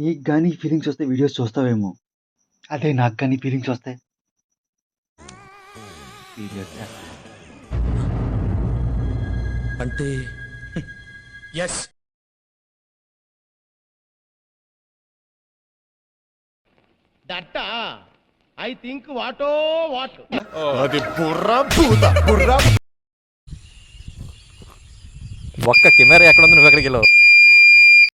నీకు గానీ ఫీలింగ్స్ వస్తే వీడియోస్ చూస్తావేమో. అదే నాకు గానీ ఫీలింగ్స్ వస్తే వీడియోస్ చేస్తా. అంటే ఎస్ దట్ట ఐ థింక్ వాటో వాట్. అది బుర్ర భూత బుర్ర. ఒక్క కెమెరా ఎక్కడ ఉంది, నువ్వు ఎక్కడికి వెళ్ళావు?